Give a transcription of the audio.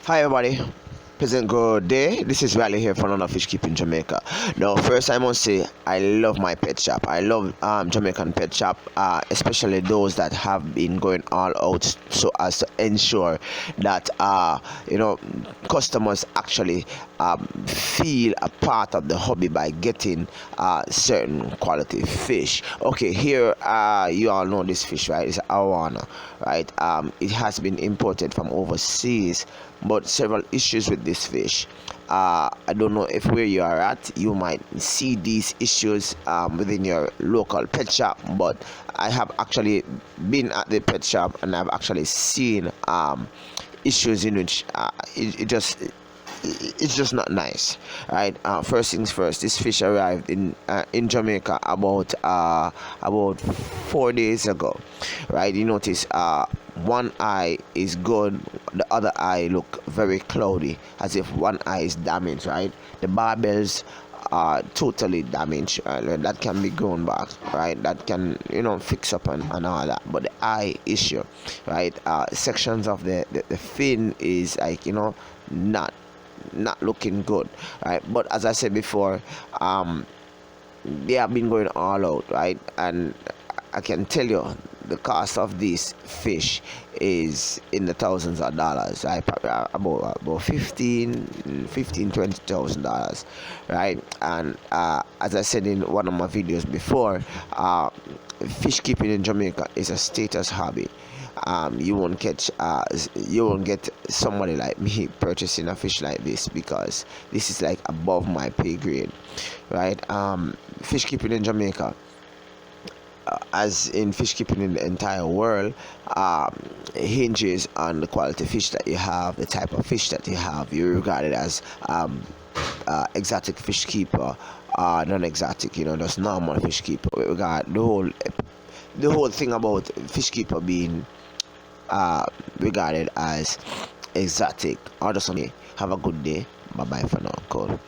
Hi everybody, pleasant good day. This is Raleigh here for another fish keeping Jamaica. Now, first I must say I love my pet shop. I love Jamaican pet shop, especially those that have been going all out so as to ensure that customers actually feel a part of the hobby by getting certain quality fish. Okay, here you all know this fish, right? It's arowana, right? It has been imported from overseas, but several issues with this fish. I don't know if where you are at you might see these issues within your local pet shop, but I have actually been at the pet shop and I've actually seen issues in which it's just not nice, right? First things first, this fish arrived in Jamaica about 4 days ago, right? You notice one eye is good, the other eye look very cloudy, as if one eye is damaged, right? The barbels are totally damaged. That can be grown back, right? That can fix up and all that, but the eye issue, right? Sections of the fin is like not looking good, right? But as I said before, they have been going all out, right? And I can tell you the cost of these fish is in the thousands of dollars, right? Probably about 20,000 dollars, right? And as I said in one of my videos before, fish keeping in Jamaica is a status hobby. You won't get somebody like me purchasing a fish like this, because this is like above my pay grade, right? Fish keeping in Jamaica, as in fish keeping in the entire world, hinges on the quality fish that you have, the type of fish that you have. You're regarded as exotic fish keeper, non-exotic, just normal fish keeper. We regard the whole thing about fish keeper being regarded as exotic. Or just have a good day. Bye bye for now. Cool.